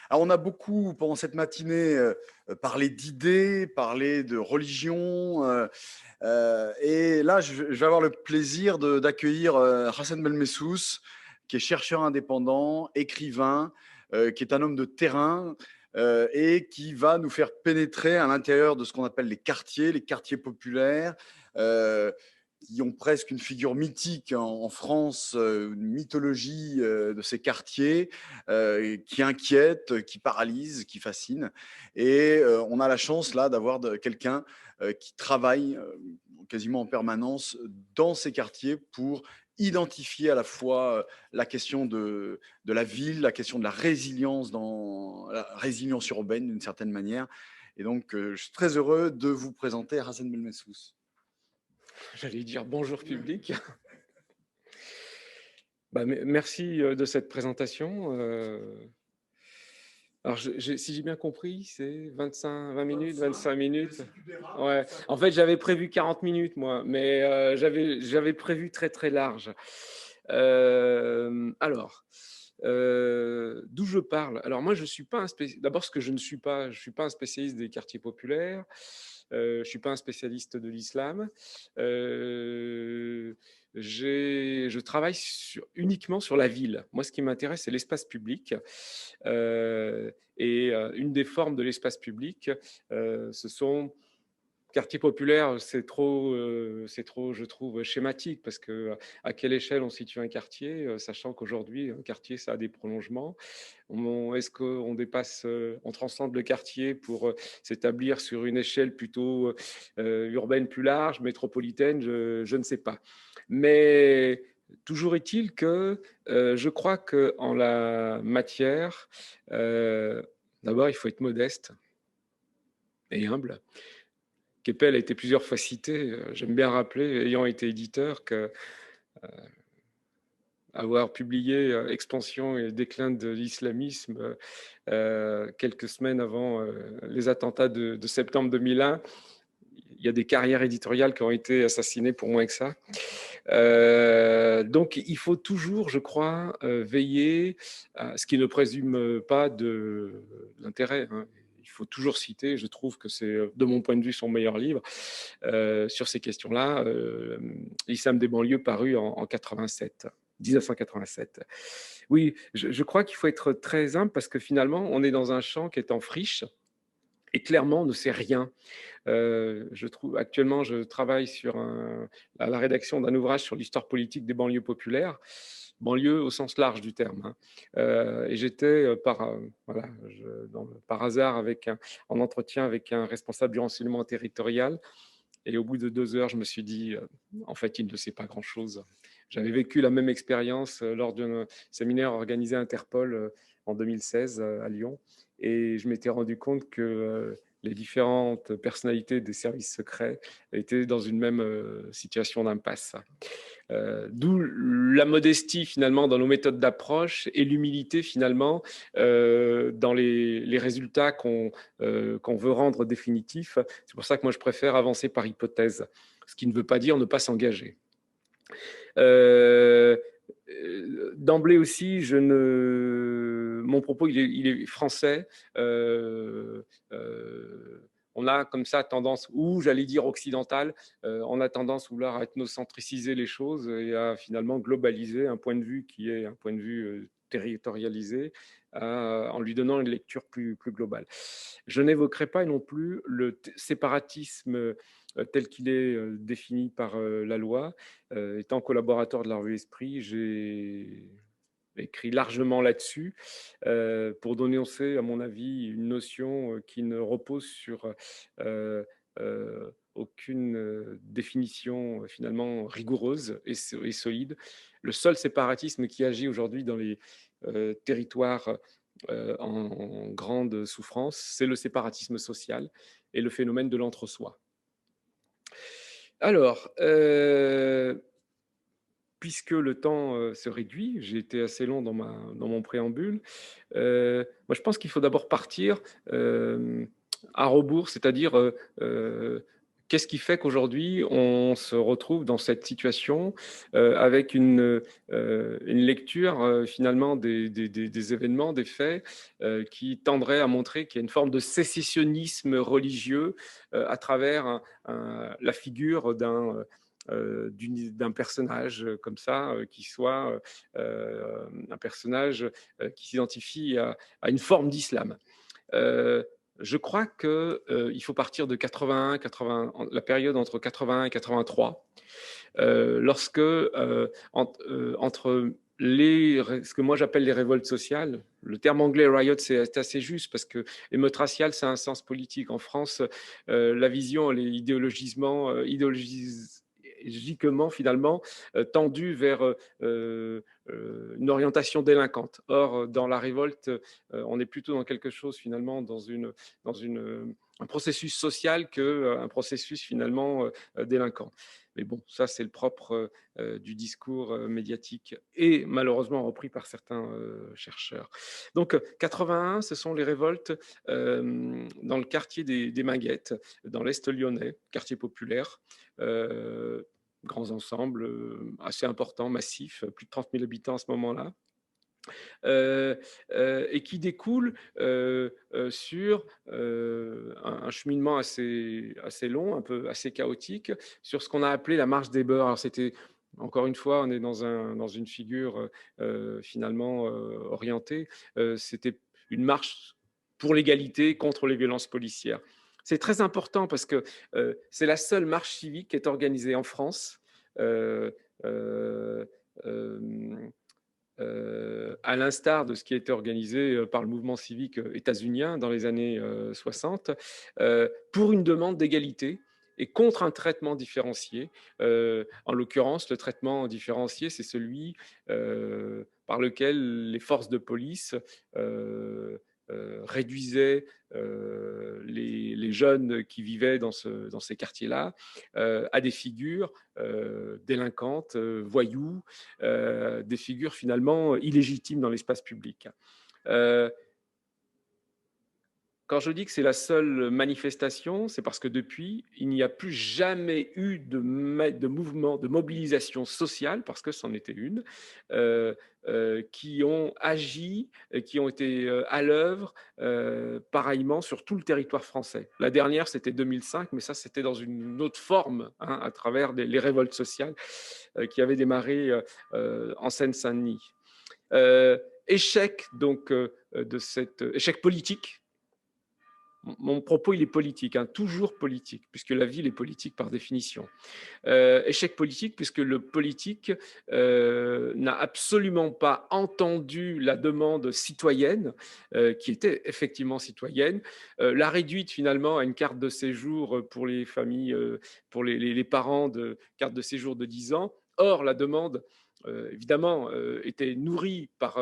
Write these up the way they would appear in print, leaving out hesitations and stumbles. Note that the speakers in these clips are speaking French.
Alors, on a beaucoup, pendant cette matinée, parlé d'idées, parlé de religion. Et là, je vais avoir le plaisir d'accueillir Hassan Belmessous, qui est chercheur indépendant, écrivain, qui est un homme de terrain et qui va nous faire pénétrer à l'intérieur de ce qu'on appelle les quartiers populaires. euh, qui ont presque une figure mythique en France, une mythologie de ces quartiers qui inquiète, qui paralyse, qui fascine. Et on a la chance là d'avoir quelqu'un qui travaille quasiment en permanence dans ces quartiers pour identifier à la fois la question de la ville, la question de la résilience, la résilience urbaine d'une certaine manière. Et donc, je suis très heureux de vous présenter Hassan Belmessous. J'allais dire bonjour public. Merci de cette présentation. Alors, si j'ai bien compris, c'est 20 minutes, 25 minutes. Ouais. En fait, j'avais prévu 40 minutes, moi, mais j'avais prévu très, très large. Alors, d'où je parle? Alors, moi, je suis pas un spécialiste. D'abord, ce que je ne suis pas, je suis pas un spécialiste des quartiers populaires. Je suis pas un spécialiste de l'islam. Euh, je travaille uniquement sur la ville. Moi, ce qui m'intéresse, c'est l'espace public. Une des formes de l'espace public, ce sont quartier populaire, c'est trop, je trouve, schématique, parce que à quelle échelle on situe un quartier, sachant qu'aujourd'hui, un quartier, ça a des prolongements. Est-ce qu'on dépasse, on transcende le quartier pour s'établir sur une échelle plutôt urbaine plus large, métropolitaine, je ne sais pas. Mais toujours est-il que je crois qu'en la matière, euh, d'abord, il faut être modeste et humble. Keppel a été plusieurs fois cité. J'aime bien rappeler, ayant été éditeur, que avoir publié Expansion et déclin de l'islamisme quelques semaines avant les attentats de septembre 2001, il y a des carrières éditoriales qui ont été assassinées pour moins que ça. Donc, il faut toujours, je crois, veiller à ce qui ne présume pas de l'intérêt. Hein. Il faut toujours citer, je trouve que c'est, de mon point de vue, son meilleur livre sur ces questions-là, L'islam des banlieues, paru en 87. 1987. Oui, je crois qu'il faut être très humble parce que finalement, on est dans un champ qui est en friche et clairement, on ne sait rien. Je trouve, actuellement, je travaille à la rédaction d'un ouvrage sur l'histoire politique des banlieues populaires, banlieue au sens large du terme. Hein. Et j'étais par hasard en entretien avec un responsable du renseignement territorial. Et au bout de 2 heures, je me suis dit, en fait, il ne sait pas grand-chose. J'avais vécu la même expérience lors d'un séminaire organisé à Interpol en 2016 à Lyon. Et je m'étais rendu compte que les différentes personnalités des services secrets étaient dans une même situation d'impasse. D'où la modestie finalement dans nos méthodes d'approche et l'humilité finalement dans les résultats qu'on veut rendre définitifs. C'est pour ça que moi je préfère avancer par hypothèse, ce qui ne veut pas dire ne pas s'engager. Euh, D'emblée aussi, mon propos il est français. On a comme ça tendance, ou j'allais dire occidentale, on a tendance à vouloir ethnocentriciser les choses et à finalement globaliser un point de vue qui est un point de vue territorialisé en lui donnant une lecture plus globale. Je n'évoquerai pas non plus le séparatisme tel qu'il est défini par la loi. Étant collaborateur de la revue Esprit, j'ai écrit largement là-dessus pour dénoncer, à mon avis, une notion qui ne repose sur aucune définition finalement rigoureuse et solide. Le seul séparatisme qui agit aujourd'hui dans les territoires en grande souffrance, c'est le séparatisme social et le phénomène de l'entre-soi. Alors, puisque le temps se réduit, j'ai été assez long dans mon préambule, moi je pense qu'il faut d'abord partir à rebours, c'est-à-dire Qu'est-ce qui fait qu'aujourd'hui, on se retrouve dans cette situation avec une lecture finalement des événements, des faits, qui tendraient à montrer qu'il y a une forme de sécessionnisme religieux à travers la figure d'un personnage comme ça, qui soit un personnage qui s'identifie à une forme d'islam. Euh, je crois qu'il faut partir de 81, 80, la période entre 81 et 83, lorsque entre ce que moi j'appelle les révoltes sociales, le terme anglais riot c'est assez juste parce que émeute raciale c'est un sens politique. En France, la vision elle est idéologiquement finalement tendue vers une orientation délinquante. Or, dans la révolte, on est plutôt dans quelque chose finalement, un processus social qu'un processus finalement délinquant. Mais bon, ça c'est le propre du discours médiatique et malheureusement repris par certains chercheurs. Donc 81, ce sont les révoltes dans le quartier des Minguettes, dans l'Est lyonnais, quartier populaire. Grands ensembles assez importants, massifs, plus de 30 000 habitants à ce moment-là. Et qui découle sur un cheminement assez long, un peu assez chaotique, sur ce qu'on a appelé la marche des beurs. Alors c'était encore une fois, on est dans une figure finalement orientée. C'était une marche pour l'égalité contre les violences policières. C'est très important parce que c'est la seule marche civique qui est organisée en France. Euh, euh, euh, à l'instar de ce qui a été organisé par le mouvement civique états-unien dans les années 60, pour une demande d'égalité et contre un traitement différencié. En l'occurrence, le traitement différencié, c'est celui par lequel les forces de police réduisaient les jeunes qui vivaient dans ces quartiers-là à des figures délinquantes, voyous, des figures finalement illégitimes dans l'espace public. Euh, Quand je dis que c'est la seule manifestation, c'est parce que depuis, il n'y a plus jamais eu de mouvement, de mobilisation sociale, parce que c'en était une, qui ont agi, qui ont été à l'œuvre pareillement sur tout le territoire français. La dernière, c'était 2005, mais ça, c'était dans une autre forme, hein, à travers les révoltes sociales qui avaient démarré en Seine-Saint-Denis. Échec donc de cet échec politique. Mon propos, il est politique, hein, toujours politique, puisque la ville est politique par définition. Échec politique, puisque le politique n'a absolument pas entendu la demande citoyenne, qui était effectivement citoyenne, l'a réduite finalement à une carte de séjour pour les familles, pour les parents de carte de séjour de 10 ans. Or, la demande, évidemment, était nourrie par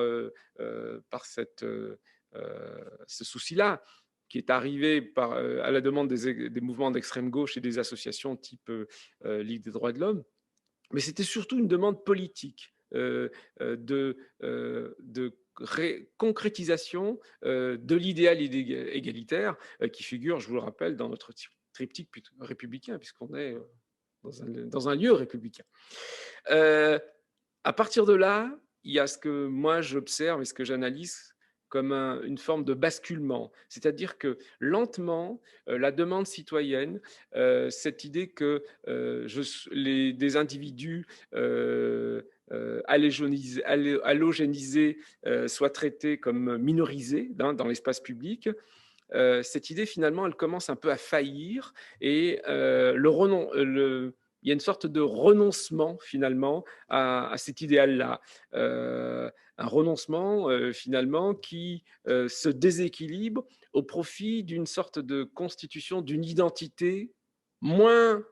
ce souci-là, qui est arrivé à la demande des mouvements d'extrême gauche et des associations type Ligue des droits de l'homme, mais c'était surtout une demande politique de concrétisation de l'idéal égalitaire qui figure, je vous le rappelle, dans notre triptyque républicain, puisqu'on est dans un lieu républicain. À partir de là, il y a ce que moi j'observe et ce que j'analyse comme une forme de basculement. C'est-à-dire que lentement, la demande citoyenne, cette idée que des individus halogénisés soient traités comme minorisés dans l'espace public, cette idée finalement, elle commence un peu à faillir et il y a une sorte de renoncement finalement à cet idéal-là. Un renoncement finalement qui se déséquilibre au profit d'une sorte de constitution d'une identité moins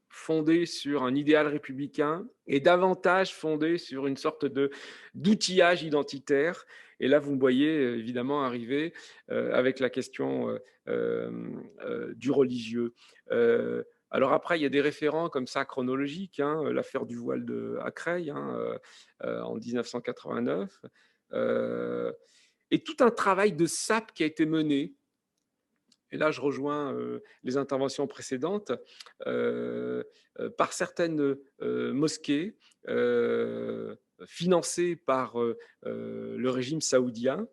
fondée sur un idéal républicain et davantage fondée sur une sorte d'outillage identitaire. Et là, vous me voyez évidemment arriver avec la question du religieux. Alors après, il y a des référents comme ça chronologiques, hein, l'affaire du voile à Creil hein, en 1989, et tout un travail de sape qui a été mené et là je rejoins les interventions précédentes, par certaines mosquées financées par le régime saoudien.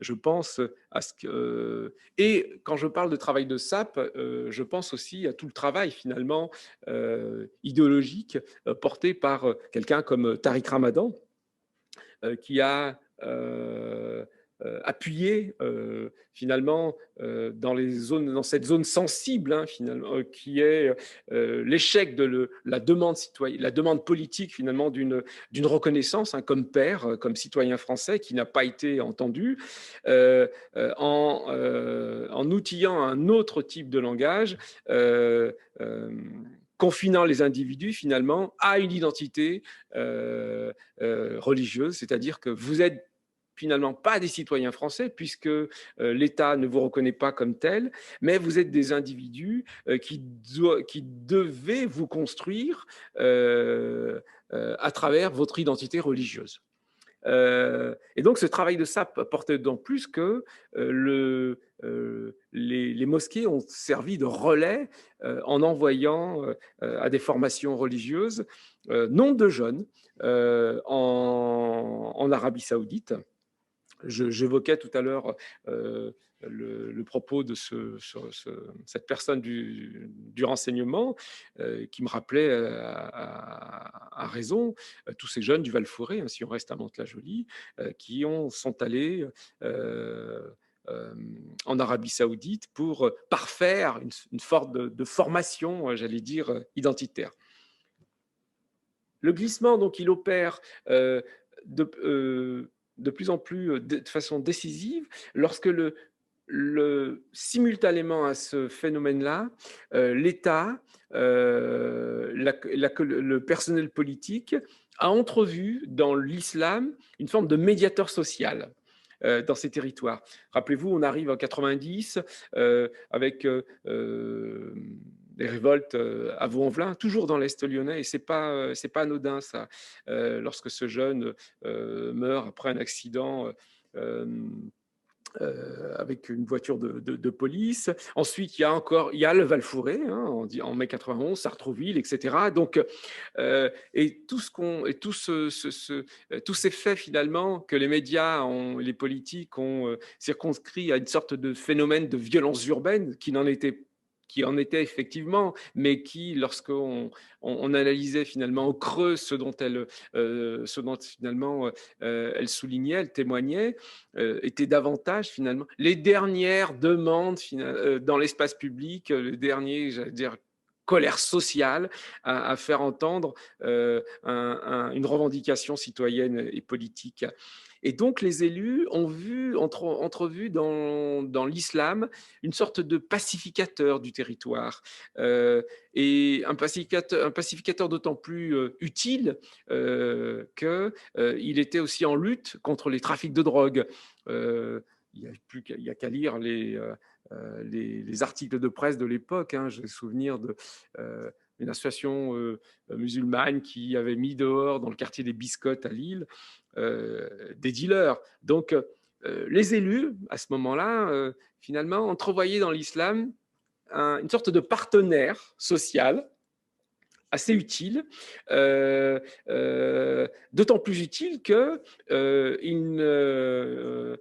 Je pense à ce que et quand je parle de travail de sape, je pense aussi à tout le travail finalement idéologique porté par quelqu'un comme Tariq Ramadan, qui a appuyé finalement dans cette zone sensible finalement, qui est l'échec de la demande citoyenne, la demande politique finalement d'une reconnaissance comme père, comme citoyen français qui n'a pas été entendu, en outillant un autre type de langage. Confinant les individus finalement à une identité religieuse, c'est-à-dire que vous êtes finalement pas des citoyens français puisque l'État ne vous reconnaît pas comme tel, mais vous êtes des individus qui devaient vous construire à travers votre identité religieuse. Et donc, ce travail de sape porte d'autant plus que les mosquées ont servi de relais en envoyant à des formations religieuses nombre de jeunes en Arabie Saoudite. J'évoquais tout à l'heure le propos de cette personne du renseignement qui me rappelait à raison tous ces jeunes du Val-Forêt, si on reste à Mantes-la-Jolie, qui sont allés en Arabie Saoudite pour parfaire une forme de formation, j'allais dire, identitaire. Le glissement, donc, il opère de plus en plus de façon décisive lorsque simultanément à ce phénomène-là, l'État, le personnel politique a entrevu dans l'islam une forme de médiateur social dans ces territoires. Rappelez-vous, on arrive en 90 avec des révoltes à Vaux-en-Velin, toujours dans l'Est lyonnais, et c'est pas anodin ça. Lorsque ce jeune meurt après un accident avec une voiture de police. Ensuite, il y a le Val-Fouré, en mai 91, Sartrouville, etc. Donc, et tous ces faits finalement que les médias, les politiques ont circonscrit à une sorte de phénomène de violence urbaine qui en était effectivement, mais qui, lorsqu'on analysait finalement au creux ce dont finalement elle soulignait, elle témoignait, étaient davantage finalement les dernières demandes dans l'espace public, les derniers, j'allais dire, colère sociale à faire entendre une revendication citoyenne et politique. Et donc les élus ont entrevu dans l'islam une sorte de pacificateur du territoire, et un pacificateur d'autant plus utile qu'il était aussi en lutte contre les trafics de drogue. Il n'y a qu'à lire les articles de presse de l'époque. J'ai souvenir d'une association musulmane qui avait mis dehors dans le quartier des Biscottes à Lille des dealers. Donc, les élus, à ce moment-là, finalement, entrevoyaient dans l'islam une sorte de partenaire social assez utile, d'autant plus utile qu'il ne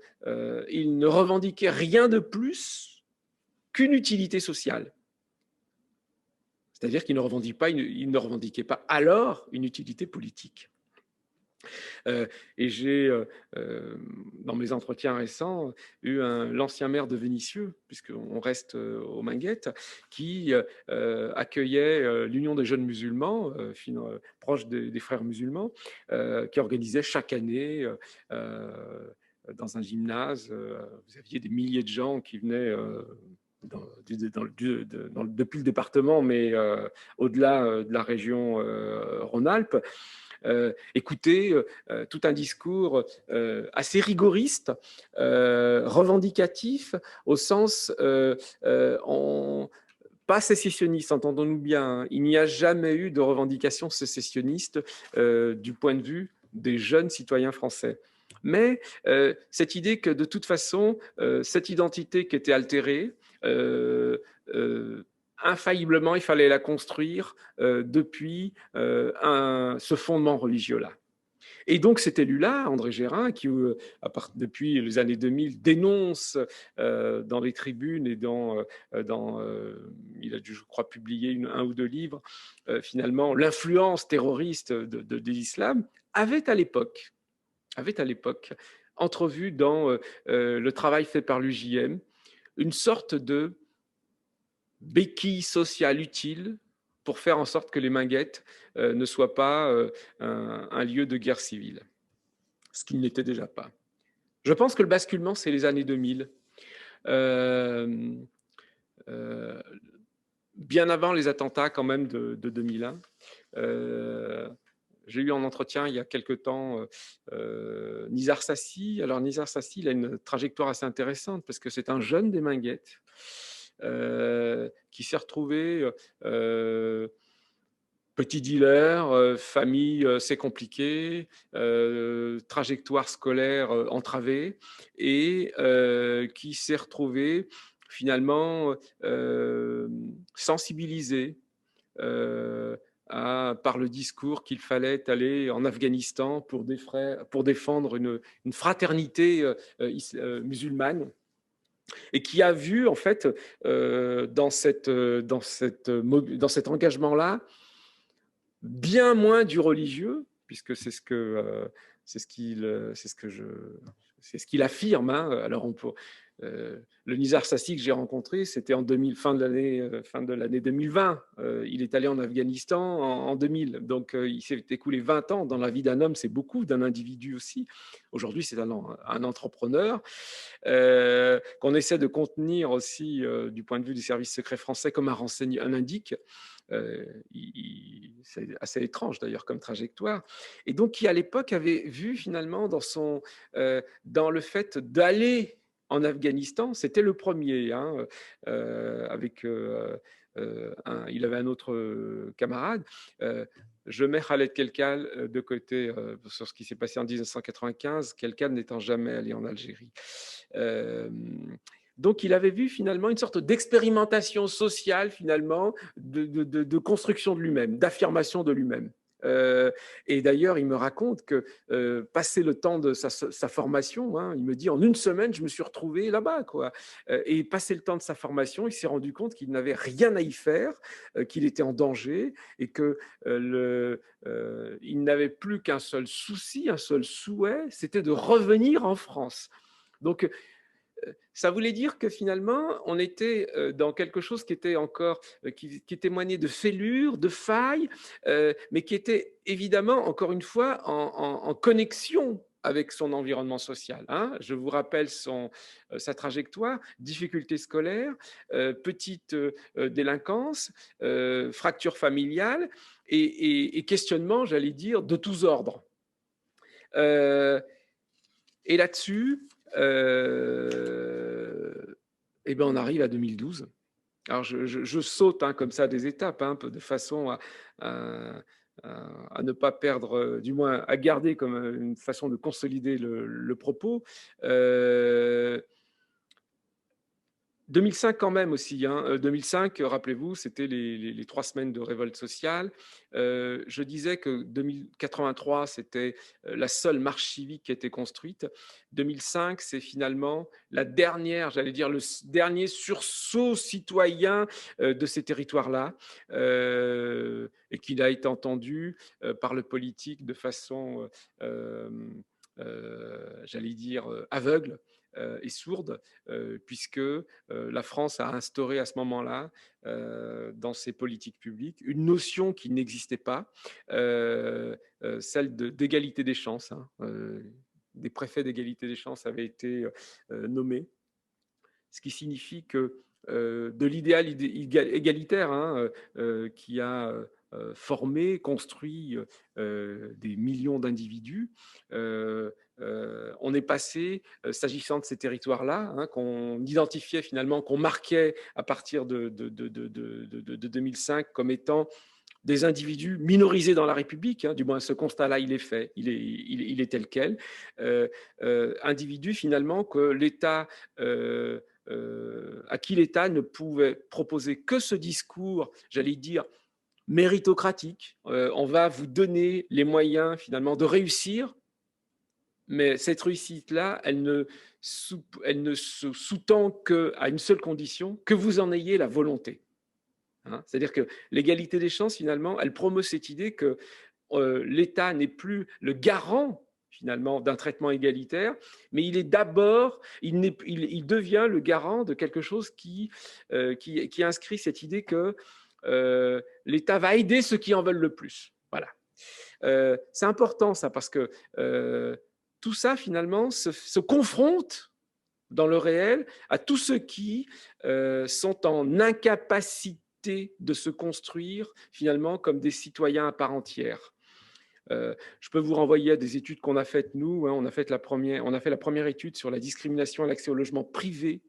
revendiquait rien de plus qu'une utilité sociale. C'est-à-dire qu'il ne revendiquait pas alors une utilité politique. Et j'ai, dans mes entretiens récents, eu l'ancien maire de Vénissieux, puisqu'on reste aux Minguettes, qui accueillait l'Union des jeunes musulmans, proche des frères musulmans, qui organisait chaque année dans un gymnase. Vous aviez des milliers de gens qui venaient depuis le département, mais au-delà de la région Rhône-Alpes. Écouter tout un discours assez rigoriste, revendicatif, au sens pas sécessionniste, entendons-nous bien. Il n'y a jamais eu de revendication sécessionniste du point de vue des jeunes citoyens français. mais cette idée que de toute façon, cette identité qui était altérée, euh, euh, infailliblement, il fallait la construire depuis ce fondement religieux-là. Et donc cet élu-là, André Gérin, qui depuis les années 2000 dénonce dans les tribunes et il a dû, je crois, publier un ou deux livres, finalement, l'influence terroriste de l'islam, avait à l'époque entrevu dans le travail fait par l'UJM une sorte de béquille sociale utile pour faire en sorte que les Minguettes ne soient pas un lieu de guerre civile, ce qu'il n'était déjà pas. Je pense que le basculement, c'est les années 2000. Euh, euh, Bien avant les attentats quand même de 2001. J'ai eu en entretien il y a quelque temps Nizar Sassi. Alors Nizar Sassi, il a une trajectoire assez intéressante parce que c'est un jeune des Minguettes qui s'est retrouvé petit dealer, famille, c'est compliqué, trajectoire scolaire entravée, et qui s'est retrouvé finalement sensibilisé par le discours qu'il fallait aller en Afghanistan pour défendre une fraternité musulmane, et qui a vu en fait dans cet engagement-là bien moins du religieux, puisque c'est ce qu'il affirme. Hein. Alors le Nizar Sassi que j'ai rencontré, c'était fin de l'année 2020. Il est allé en Afghanistan en 2000. Donc il s'est écoulé 20 ans. Dans la vie d'un homme, c'est beaucoup, d'un individu aussi. Aujourd'hui, c'est un entrepreneur qu'on essaie de contenir aussi du point de vue du service secret français comme un indique. C'est assez étrange d'ailleurs comme trajectoire, et donc qui à l'époque avait vu finalement dans le fait d'aller en Afghanistan, c'était le premier, hein, il avait un autre camarade. Je mets Khaled Kelkal de côté sur ce qui s'est passé en 1995, Kelkal n'étant jamais allé en Algérie. Donc, il avait vu finalement une sorte d'expérimentation sociale, finalement, de construction de lui-même, d'affirmation de lui-même. Et d'ailleurs, il me raconte que, passé le temps de sa formation, hein, il me dit, en une semaine, je me suis retrouvé là-bas, quoi. Et passé le temps de sa formation, il s'est rendu compte qu'il n'avait rien à y faire, qu'il était en danger, et que il n'avait plus qu'un seul souci, un seul souhait, c'était de revenir en France. Donc, ça voulait dire que finalement, on était dans quelque chose qui était encore, qui témoignait de fêlures, de failles, mais qui était évidemment, encore une fois, en connexion avec son environnement social. Hein. Je vous rappelle sa trajectoire: difficultés scolaires, petite délinquance, fracture familiale et questionnement, j'allais dire, de tous ordres. Et là-dessus, eh ben on arrive à 2012. Alors je saute comme ça des étapes, hein, de façon à ne pas perdre, du moins à garder comme une façon de consolider le propos. 2005 quand même aussi. Hein. 2005, rappelez-vous, c'était les 3 semaines de révolte sociale. Je disais que 2083, c'était la seule marche civique qui a été construite. 2005, c'est finalement la dernière, j'allais dire, le dernier sursaut citoyen de ces territoires-là, et qu'il a été entendu par le politique de façon, j'allais dire, aveugle et sourde, puisque la France a instauré à ce moment-là, dans ses politiques publiques, une notion qui n'existait pas, celle d'égalité des chances. Hein. Des préfets d'égalité des chances avaient été nommés, ce qui signifie que de l'idéal égalitaire, hein, qui a formé, construit des millions d'individus, on est passé, s'agissant de ces territoires-là, hein, qu'on identifiait finalement, qu'on marquait à partir de 2005 comme étant des individus minorisés dans la République, hein, du moins ce constat-là, il est fait, il est tel quel, individus finalement que l'État, à qui l'État ne pouvait proposer que ce discours, j'allais dire, méritocratique. On va vous donner les moyens finalement de réussir, mais cette réussite-là, elle ne se sous-tend qu'à une seule condition, que vous en ayez la volonté. Hein. C'est-à-dire que l'égalité des chances, finalement, elle promeut cette idée que l'État n'est plus le garant finalement d'un traitement égalitaire, mais il est d'abord, il devient le garant de quelque chose qui inscrit cette idée que l'État va aider ceux qui en veulent le plus. Voilà. C'est important ça parce que tout ça finalement se confronte dans le réel à tous ceux qui sont en incapacité de se construire finalement comme des citoyens à part entière. Je peux vous renvoyer à des études qu'on a faites nous. Hein, on a fait la première étude sur la discrimination à l'accès au logement privé.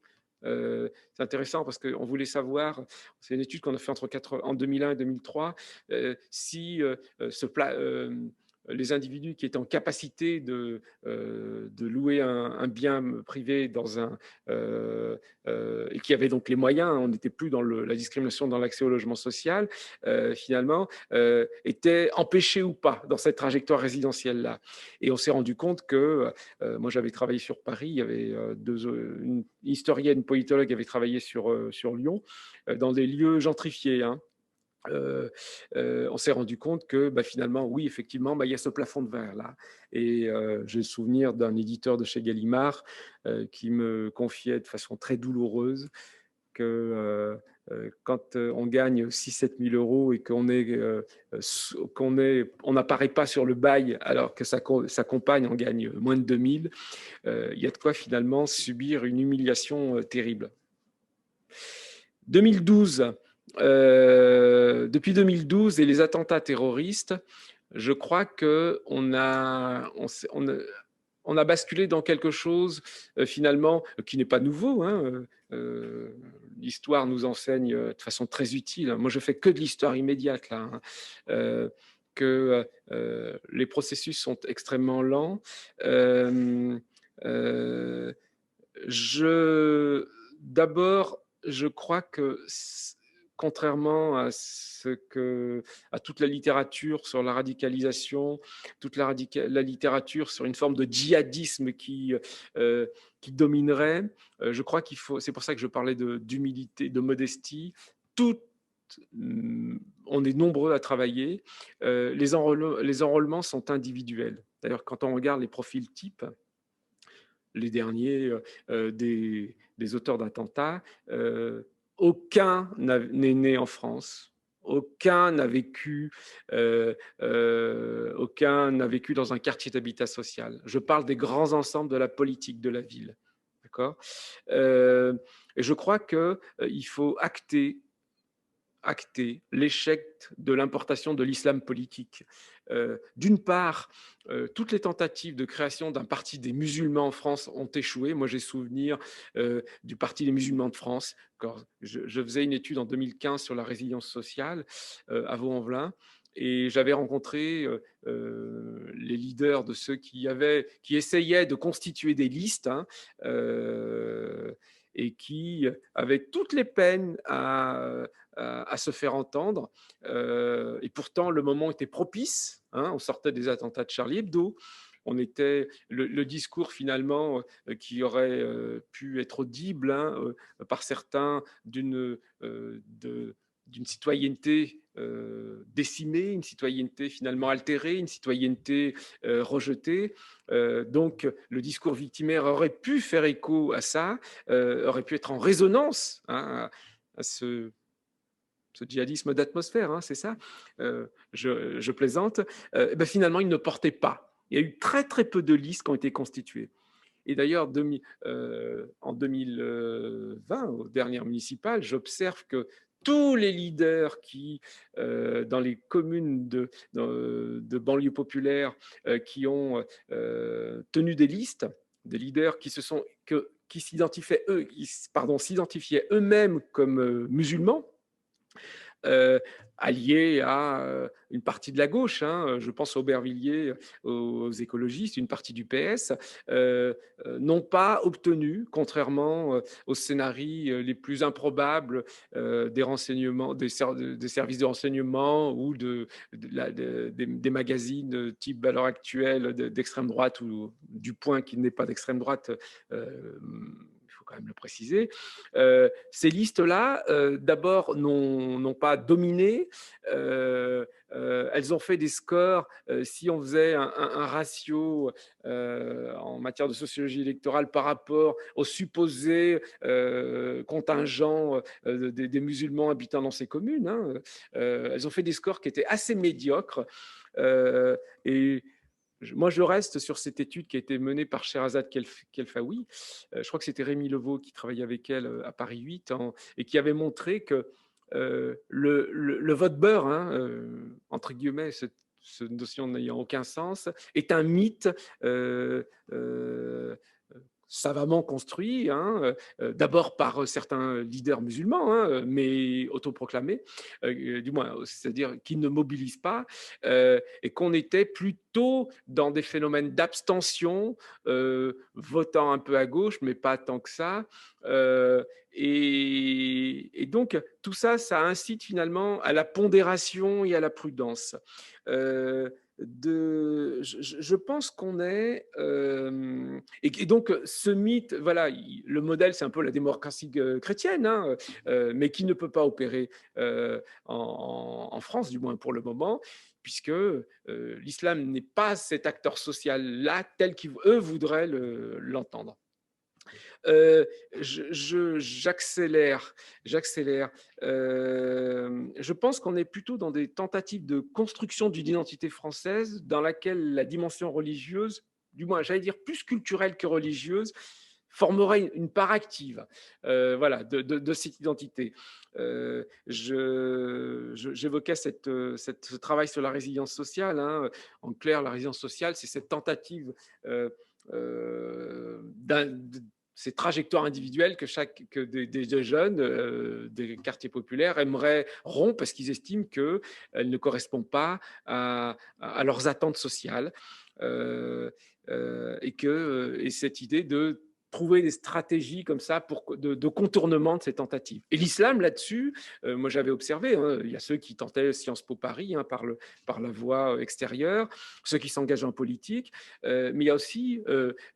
C'est intéressant parce qu'on voulait savoir, c'est une étude qu'on a fait en 2001 et 2003, si les individus qui étaient en capacité de louer un bien privé et qui avaient donc les moyens, on n'était plus dans la discrimination dans l'accès au logement social, finalement, étaient empêchés ou pas dans cette trajectoire résidentielle-là. Et on s'est rendu compte que, moi j'avais travaillé sur Paris, il y avait une historienne, politologue qui avait travaillé sur Lyon, dans des lieux gentrifiés. Hein. On s'est rendu compte que finalement, oui, effectivement, il y a ce plafond de verre là. Et j'ai le souvenir d'un éditeur de chez Gallimard qui me confiait de façon très douloureuse que quand on gagne 6 000 à 7 000 euros et on n'apparaît pas sur le bail alors que sa compagne en gagne moins de 2 000, il y a de quoi finalement subir une humiliation terrible. 2012, depuis 2012 et les attentats terroristes, je crois qu'on a basculé dans quelque chose finalement qui n'est pas nouveau. Hein. L'histoire nous enseigne de façon très utile. Moi, je fais que de l'histoire immédiate là. Hein. Que les processus sont extrêmement lents. D'abord, je crois que contrairement à toute la littérature sur la radicalisation, toute la littérature sur une forme de djihadisme qui dominerait, je crois qu'il faut, c'est pour ça que je parlais d'humilité, de modestie, on est nombreux à travailler, les enrôlements sont individuels. D'ailleurs, quand on regarde les profils types, les derniers des auteurs d'attentats, aucun n'est né en France, aucun n'a vécu dans un quartier d'habitat social. Je parle des grands ensembles de la politique de la ville. D'accord. Et je crois qu'il faut acter l'échec de l'importation de l'islam politique. D'une part, toutes les tentatives de création d'un parti des musulmans en France ont échoué. Moi, j'ai souvenir du Parti des musulmans de France. Je faisais une étude en 2015 sur la résilience sociale à Vaux-en-Velin. Et j'avais rencontré les leaders de ceux qui essayaient de constituer des listes, hein, et qui avaient toutes les peines à se faire entendre. Et pourtant, le moment était propice. Hein, on sortait des attentats de Charlie Hebdo. On était le discours finalement qui aurait pu être audible par certains d'une citoyenneté décimée, une citoyenneté finalement altérée, une citoyenneté rejetée. Donc le discours victimaire aurait pu faire écho à ça, aurait pu être en résonance hein, à ce djihadisme d'atmosphère, hein, c'est ça, je plaisante, finalement, il ne portait pas. Il y a eu très, très peu de listes qui ont été constituées. Et d'ailleurs, en 2020, aux dernières municipales, j'observe que tous les leaders qui, dans les communes de banlieue populaire, qui ont tenu des listes, des leaders qui s'identifiaient eux-mêmes comme musulmans, euh, alliés à une partie de la gauche, hein, je pense aux Aubervilliers, aux écologistes, une partie du PS, n'ont pas obtenu, contrairement aux scénarios les plus improbables des renseignements, des services de renseignement ou des magazines type à l'heure actuelle d'extrême droite ou du Point qui n'est pas d'extrême droite. Il faut quand même le préciser. Ces listes-là, d'abord, n'ont pas dominé. Elles ont fait des scores. Si on faisait un ratio en matière de sociologie électorale par rapport au supposé contingent des musulmans habitant dans ces communes, hein, elles ont fait des scores qui étaient assez médiocres. Et moi, je reste sur cette étude qui a été menée par Sherazade Kelfaoui. Je crois que c'était Rémi Levaux qui travaillait avec elle à Paris 8 et qui avait montré que le vote beurre, hein, entre guillemets, cette notion n'ayant aucun sens, est un mythe savamment construit, hein, d'abord par certains leaders musulmans, hein, mais autoproclamés, du moins, c'est-à-dire qui ne mobilisent pas, et qu'on était plutôt dans des phénomènes d'abstention, votant un peu à gauche, mais pas tant que ça. Et donc, tout ça, ça incite finalement à la pondération et à la prudence. Je pense qu'on est et donc ce mythe, voilà, le modèle c'est un peu la démocratie chrétienne, hein, mais qui ne peut pas opérer en France, du moins pour le moment, puisque l'islam n'est pas cet acteur social là tel qu'eux voudraient l'entendre. J'accélère. Je pense qu'on est plutôt dans des tentatives de construction d'une identité française dans laquelle la dimension religieuse, du moins, j'allais dire plus culturelle que religieuse, formerait une part active voilà, de cette identité. J'évoquais ce travail sur la résilience sociale. Hein. En clair, la résilience sociale, c'est cette tentative ces trajectoires individuelles que des jeunes des quartiers populaires aimeraient rompre parce qu'ils estiment qu'elles ne correspondent pas à leurs attentes sociales et cette idée de trouver des stratégies comme ça de contournement de ces tentatives. Et l'islam, là-dessus, moi j'avais observé, hein, il y a ceux qui tentaient Sciences Po Paris hein, par la voie extérieure, ceux qui s'engagent en politique, mais il y a aussi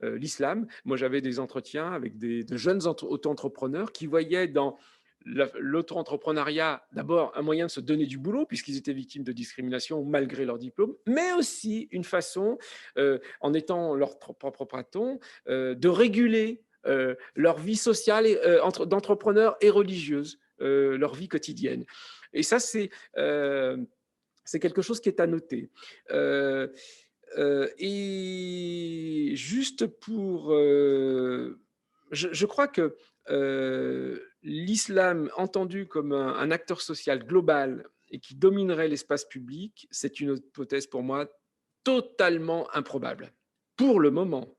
l'islam. Moi j'avais des entretiens avec de jeunes auto-entrepreneurs qui voyaient dans l'auto-entrepreneuriat, d'abord un moyen de se donner du boulot puisqu'ils étaient victimes de discrimination malgré leur diplôme, mais aussi une façon, en étant leur propre patron, de réguler leur vie sociale d'entrepreneurs et religieuse, leur vie quotidienne. Et ça, c'est quelque chose qui est à noter. Et juste pour... je crois que l'islam entendu comme un acteur social global et qui dominerait l'espace public, c'est une hypothèse pour moi totalement improbable, pour le moment.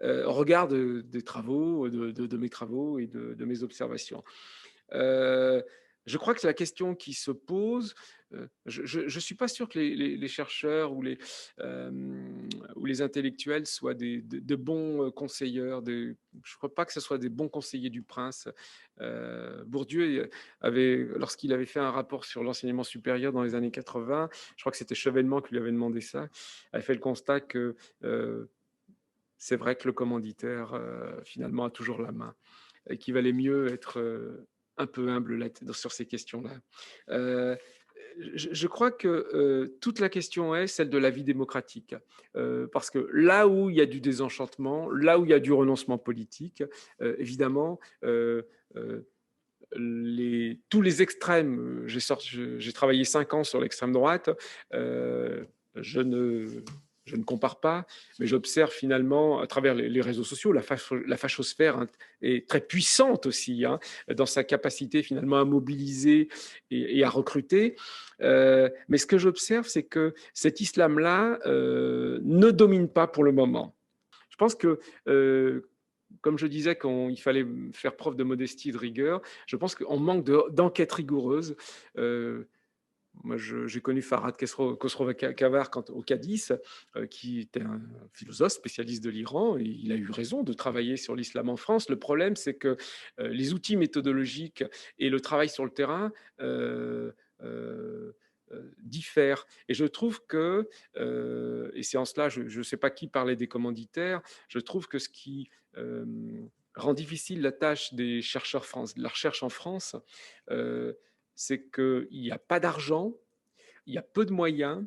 Au regard des travaux, de mes travaux et de mes observations. Je crois que la question qui se pose, je ne suis pas sûr que les chercheurs ou les intellectuels soient de bons conseilleurs. Je ne crois pas que ce soit des bons conseillers du prince. Bourdieu lorsqu'il avait fait un rapport sur l'enseignement supérieur dans les années 80, je crois que c'était Chevènement qui lui avait demandé ça, avait fait le constat que c'est vrai que le commanditaire, finalement, a toujours la main et qu'il valait mieux être un peu humble sur ces questions-là. Je crois que toute la question est celle de la vie démocratique. Parce que là où il y a du désenchantement, là où il y a du renoncement politique, évidemment, tous les extrêmes, j'ai travaillé 5 ans sur l'extrême droite, je ne compare pas, mais j'observe finalement à travers les réseaux sociaux, la fachosphère hein, est très puissante aussi hein, dans sa capacité finalement à mobiliser et à recruter. Mais ce que j'observe, c'est que cet islam-là ne domine pas pour le moment. Je pense que comme je disais qu'il fallait faire preuve de modestie et de rigueur, je pense qu'on manque d'enquête rigoureuse. Moi, j'ai connu Farhad Khosrow-Kavar au Cadiz, qui était un philosophe spécialiste de l'Iran, et il a eu raison de travailler sur l'islam en France. Le problème, c'est que les outils méthodologiques et le travail sur le terrain euh, euh, diffèrent. Et je trouve que, et c'est en cela, je ne sais pas qui parlait des commanditaires, je trouve que ce qui rend difficile la tâche des chercheurs de la recherche en France, c'est qu'il n'y a pas d'argent, il y a peu de moyens,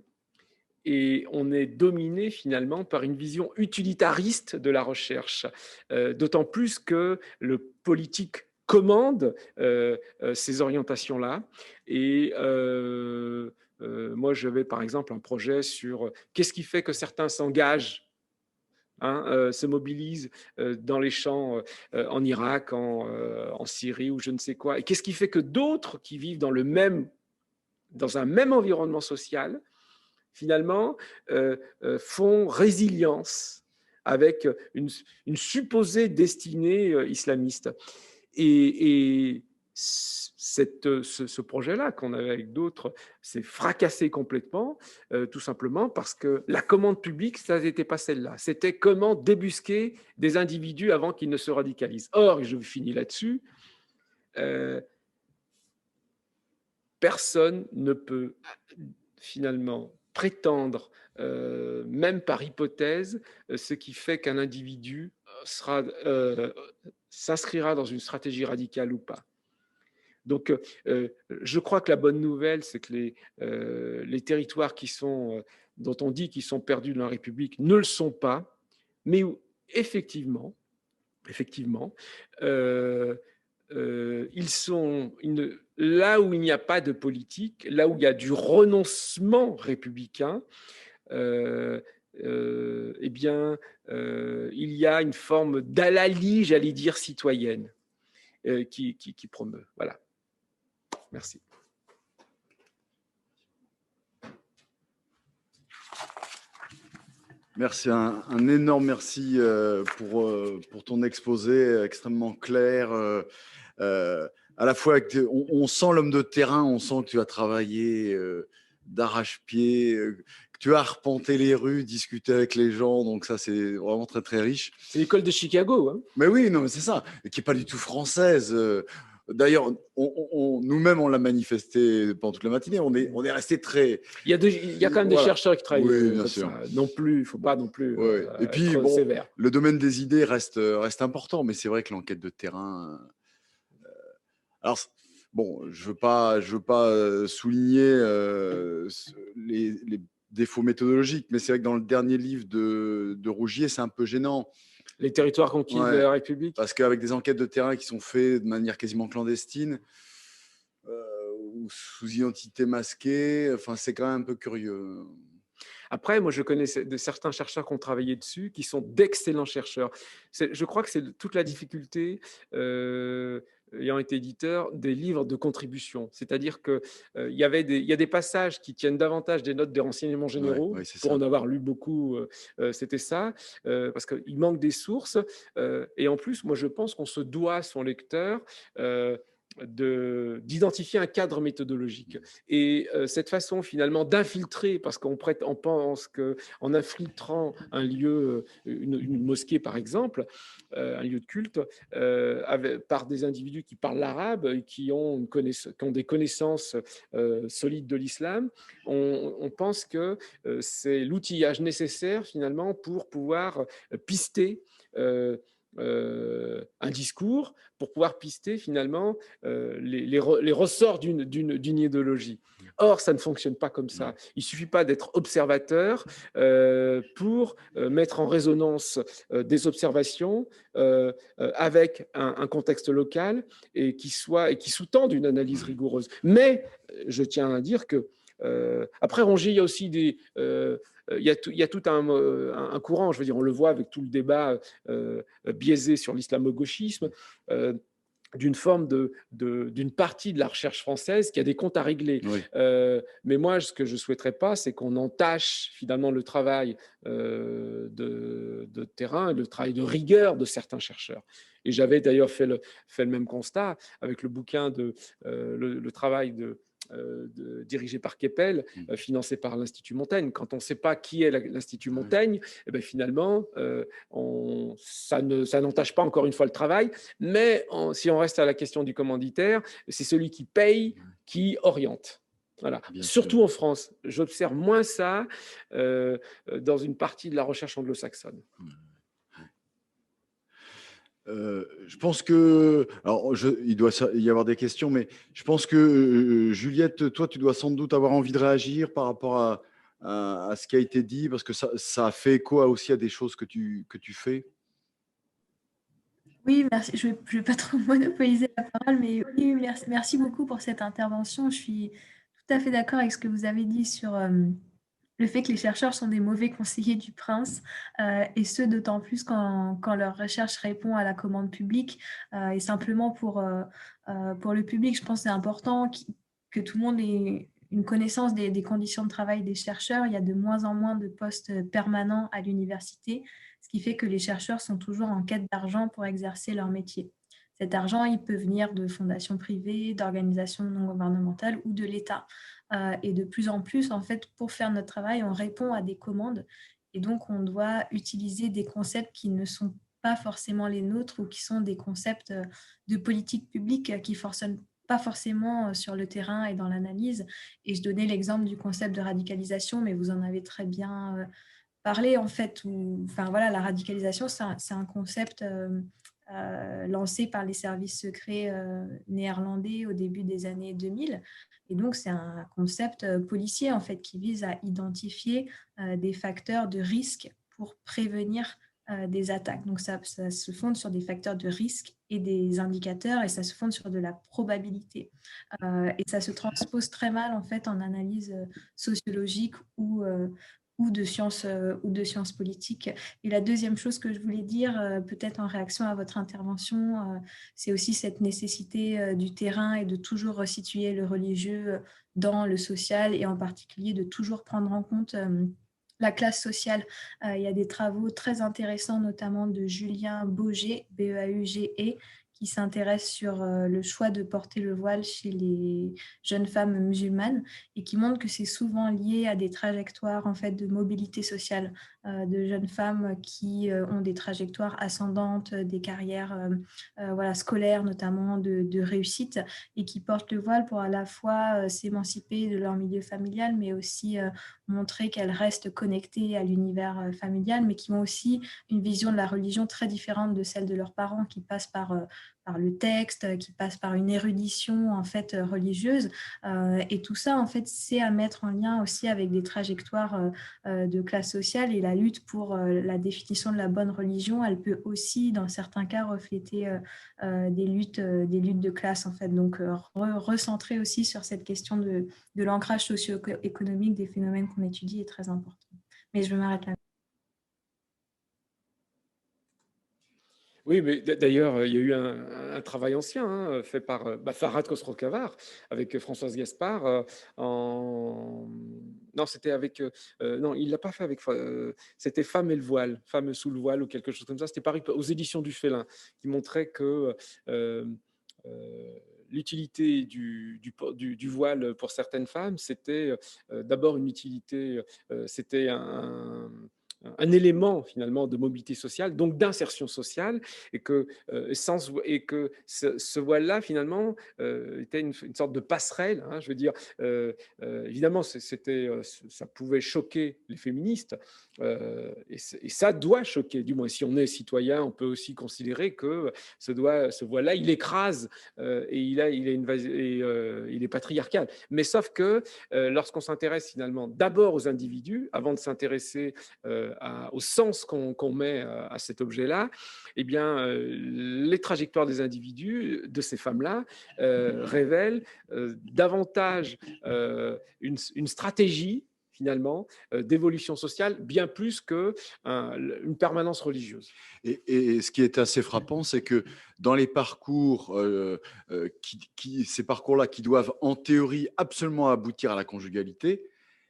et on est dominé finalement par une vision utilitariste de la recherche, d'autant plus que le politique commande ces orientations-là. Et moi, j'avais par exemple un projet sur qu'est-ce qui fait que certains s'engagent, se mobilisent dans les champs en Irak, en Syrie ou je ne sais quoi. Et qu'est-ce qui fait que d'autres qui vivent dans un même environnement social, finalement, font résilience avec une supposée destinée islamiste. Et ce projet-là qu'on avait avec d'autres s'est fracassé complètement, tout simplement parce que la commande publique, ça n'était pas celle-là. C'était comment débusquer des individus avant qu'ils ne se radicalisent. Or, et je finis là-dessus, personne ne peut finalement prétendre, même par hypothèse, ce qui fait qu'un individu s'inscrira dans une stratégie radicale ou pas. Donc, je crois que la bonne nouvelle, c'est que les territoires dont on dit qu'ils sont perdus dans la République ne le sont pas, mais où, effectivement, ils sont là où il n'y a pas de politique, là où il y a du renoncement républicain, eh bien, il y a une forme d'hallali, j'allais dire, citoyenne qui promeut. Voilà. Merci. Merci, un énorme merci pour ton exposé extrêmement clair. À la fois, on sent l'homme de terrain, on sent que tu as travaillé d'arrache-pied, que tu as arpenté les rues, discuté avec les gens, donc ça c'est vraiment très très riche. C'est l'école de Chicago. Hein. Mais oui, non, c'est ça, qui n'est pas du tout française. D'ailleurs, nous-mêmes, on l'a manifesté pendant toute la matinée. On est resté très. Il y a quand même des chercheurs qui travaillent bien sûr. ça. Non plus, il ne faut pas non plus Et puis, être sévère. Le domaine des idées reste important, mais c'est vrai que l'enquête de terrain. Alors, bon, je veux pas souligner les défauts méthodologiques, mais c'est vrai que dans le dernier livre de Rougier, c'est un peu gênant. Les territoires conquis de la République. Parce qu'avec des enquêtes de terrain qui sont faites de manière quasiment clandestine ou sous identité masquée, enfin, c'est quand même un peu curieux. Après, moi, je connais certains chercheurs qui ont travaillé dessus, qui sont d'excellents chercheurs. Je crois que c'est toute la difficulté, ayant été éditeur, des livres de contribution. C'est-à-dire qu'il y a des passages qui tiennent davantage des notes des renseignements généraux. Pour en avoir lu beaucoup, c'était ça, parce qu'il manque des sources. Et en plus, moi, je pense qu'on se doit à son lecteur d'identifier un cadre méthodologique. Et cette façon finalement d'infiltrer, parce qu'on pense qu'en infiltrant un lieu, une mosquée par exemple, un lieu de culte, par des individus qui parlent l'arabe et qui ont des connaissances solides de l'islam, on pense que c'est l'outillage nécessaire finalement pour pouvoir pister un discours, pour pouvoir pister finalement les ressorts d'une idéologie. Or, ça ne fonctionne pas comme ça. Il ne suffit pas d'être observateur pour mettre en résonance des observations avec un contexte local et qui sous-tende une analyse rigoureuse. Mais je tiens à dire que après Rongier, il y a aussi il y a tout un courant, je veux dire, on le voit avec tout le débat biaisé sur l'islamo-gauchisme. d'une forme d'une partie de la recherche française qui a des comptes à régler. Oui, Mais moi, ce que je ne souhaiterais pas, c'est qu'on entache finalement le travail de terrain, le travail de rigueur de certains chercheurs. Et j'avais d'ailleurs fait le même constat avec le bouquin le travail dirigé par Keppel, mmh, financé par l'Institut Montaigne. Quand on ne sait pas qui est l'Institut ouais, Montaigne, eh bien finalement, ça n'entache pas encore une fois le travail, mais si on reste à la question du commanditaire, c'est celui qui paye ouais, qui oriente. Voilà. bien sûr. Surtout en France. J'observe moins ça dans une partie de la recherche anglo-saxonne. Je pense que alors il doit y avoir des questions, mais je pense que, Juliette, toi, tu dois sans doute avoir envie de réagir par rapport à ce qui a été dit, parce que ça a fait écho aussi à des choses que tu fais. Oui, merci. Je vais pas trop monopoliser la parole, mais oui, oui, merci beaucoup pour cette intervention. Je suis tout à fait d'accord avec ce que vous avez dit sur le fait que les chercheurs sont des mauvais conseillers du prince, et ce, d'autant plus quand leur recherche répond à la commande publique. Et simplement pour le public, je pense que c'est important que tout le monde ait une connaissance des conditions de travail des chercheurs. Il y a de moins en moins de postes permanents à l'université, ce qui fait que les chercheurs sont toujours en quête d'argent pour exercer leur métier. Cet argent, il peut venir de fondations privées, d'organisations non gouvernementales ou de l'État. Et de plus en plus, en fait, pour faire notre travail, on répond à des commandes. Et donc, on doit utiliser des concepts qui ne sont pas forcément les nôtres ou qui sont des concepts de politique publique qui ne fonctionnent pas forcément sur le terrain et dans l'analyse. Et je donnais l'exemple du concept de radicalisation, mais vous en avez très bien parlé, en fait. Enfin, voilà, la radicalisation, c'est un concept lancé par les services secrets néerlandais au début des années 2000. Et donc, c'est un concept policier, en fait, qui vise à identifier des facteurs de risque pour prévenir des attaques. Donc, ça se fonde sur des facteurs de risque et des indicateurs, et ça se fonde sur de la probabilité. Et ça se transpose très mal, en fait, en analyse sociologique ou de sciences politiques. Et la deuxième chose que je voulais dire, peut-être en réaction à votre intervention, c'est aussi cette nécessité du terrain et de toujours resituer le religieux dans le social, et en particulier de toujours prendre en compte la classe sociale. Il y a des travaux très intéressants, notamment de Julien Bauger, Beuge, qui s'intéresse sur le choix de porter le voile chez les jeunes femmes musulmanes, et qui montre que c'est souvent lié à des trajectoires, en fait, de mobilité sociale, de jeunes femmes qui ont des trajectoires ascendantes, des carrières voilà, scolaires notamment, de réussite, et qui portent le voile pour à la fois s'émanciper de leur milieu familial, mais aussi montrer qu'elles restent connectées à l'univers familial, mais qui ont aussi une vision de la religion très différente de celle de leurs parents, qui passe par le texte, qui passe par une érudition, en fait, religieuse. Et tout ça, en fait, c'est à mettre en lien aussi avec des trajectoires de classe sociale, et la lutte pour la définition de la bonne religion, elle peut aussi, dans certains cas, refléter des luttes de classe, en fait. Donc, recentrer aussi sur cette question de l'ancrage socio-économique des phénomènes qu'on étudie est très important. Mais je m'arrête là. Oui, mais d'ailleurs, il y a eu un travail ancien fait par Farhad Khosrow-Khavar avec Françoise Gaspard. Non, c'était avec. Non, il l'a pas fait avec. C'était Femmes et le voile, Femmes sous le voile ou quelque chose comme ça. C'était paru aux éditions du Félin, qui montrait que l'utilité du voile pour certaines femmes, c'était d'abord une utilité, c'était un élément finalement de mobilité sociale, donc d'insertion sociale, et que, ce voile-là finalement était une sorte de passerelle. Je veux dire, évidemment, ça pouvait choquer les féministes, et ça doit choquer. Du moins, si on est citoyen, on peut aussi considérer que ce voile-là, il écrase et il est patriarcal. Mais sauf que lorsqu'on s'intéresse finalement d'abord aux individus, avant de s'intéresser au sens qu'on met à cet objet-là, eh bien, les trajectoires des individus, de ces femmes-là, révèlent davantage une stratégie finalement, d'évolution sociale, bien plus qu'une permanence religieuse. Et ce qui est assez frappant, c'est que dans les parcours, ces parcours-là qui doivent en théorie absolument aboutir à la conjugalité,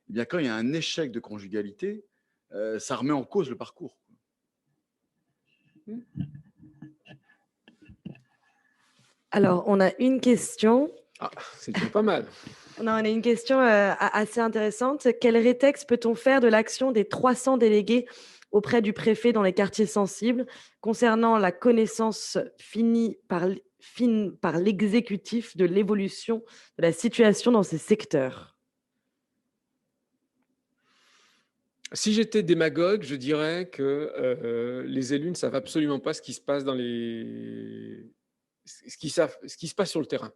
eh bien, quand il y a un échec de conjugalité, ça remet en cause le parcours. Alors, on a une question. Ah, c'est déjà pas mal. On a une question assez intéressante. Quel rétex peut-on faire de l'action des 300 délégués auprès du préfet dans les quartiers sensibles concernant la connaissance fine par l'exécutif de l'évolution de la situation dans ces secteurs? Si j'étais démagogue, je dirais que les élus ne savent absolument pas ce qui se passe ce qui se passe sur le terrain.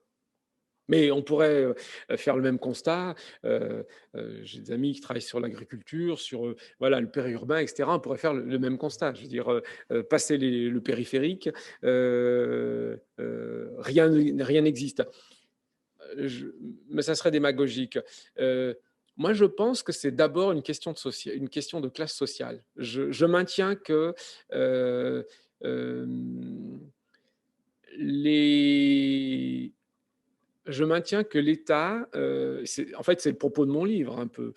Mais on pourrait faire le même constat. J'ai des amis qui travaillent sur l'agriculture, sur voilà, le périurbain, etc. On pourrait faire le même constat. Je veux dire, passer le périphérique, rien n'existe. Mais ça serait démagogique. Moi, je pense que c'est d'abord une question de classe sociale. Je maintiens que l'État, en fait, c'est le propos de mon livre un peu.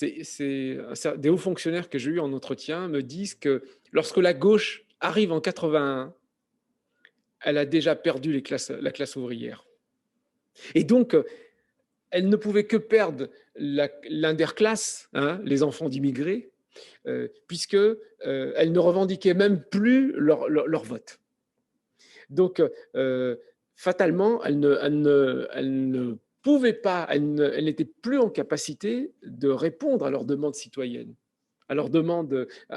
Des hauts fonctionnaires que j'ai eus en entretien me disent que lorsque la gauche arrive en 81, elle a déjà perdu la classe ouvrière. Et donc, elle ne pouvait que perdre l'interclasse, hein, les enfants d'immigrés, puisque elle ne revendiquait même plus leur vote. Donc, fatalement, elle ne pouvait pas, elle n'était plus en capacité de répondre à leurs demandes citoyennes, à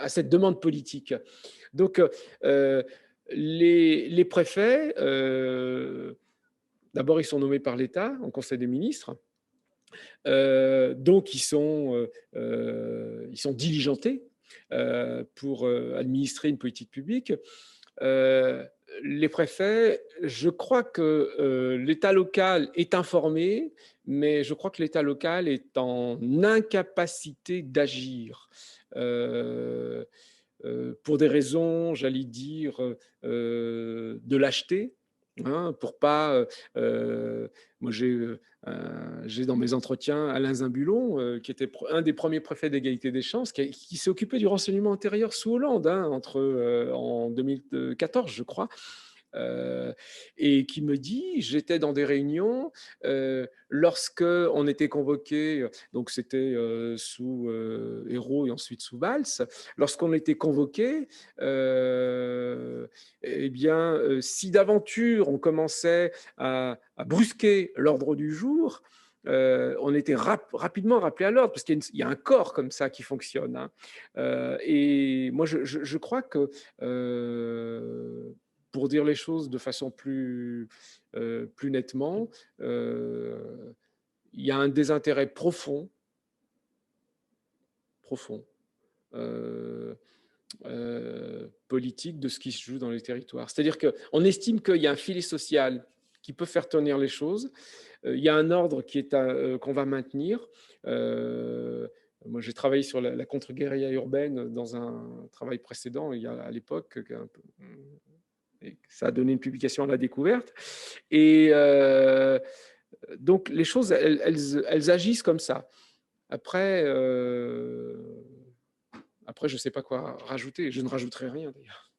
cette demande politique. Donc, les préfets, d'abord, ils sont nommés par l'État en Conseil des ministres. Donc, ils sont diligentés pour administrer une politique publique. Les préfets, je crois que l'État local est informé, mais je crois que l'État local est en incapacité d'agir pour des raisons, j'allais dire, de lâcheté. Hein, pour pas. Moi, j'ai dans mes entretiens Alain Zimbulon, qui était un des premiers préfets d'égalité des chances, qui s'est occupé du renseignement intérieur sous Hollande, hein, en 2014, je crois. Et qui me dit, j'étais dans des réunions lorsque on était convoqué, donc c'était sous Ayrault et ensuite sous Valls, lorsqu'on était convoqué, eh bien, si d'aventure on commençait à brusquer l'ordre du jour, on était rapidement rappelé à l'ordre, parce qu'il y a un corps comme ça qui fonctionne. Hein. Et moi, je crois que pour dire les choses de façon plus nettement, il y a un désintérêt profond politique de ce qui se joue dans les territoires. C'est-à-dire qu'on estime qu'il y a un filet social qui peut faire tenir les choses, il y a un ordre qu'on va maintenir. Moi, j'ai travaillé sur la contre-guérilla urbaine dans un travail précédent, il y a à l'époque, et ça a donné une publication à la découverte. Et donc, les choses, elles agissent comme ça. Après, je ne sais pas quoi rajouter. Je ne rajouterai rien, d'ailleurs.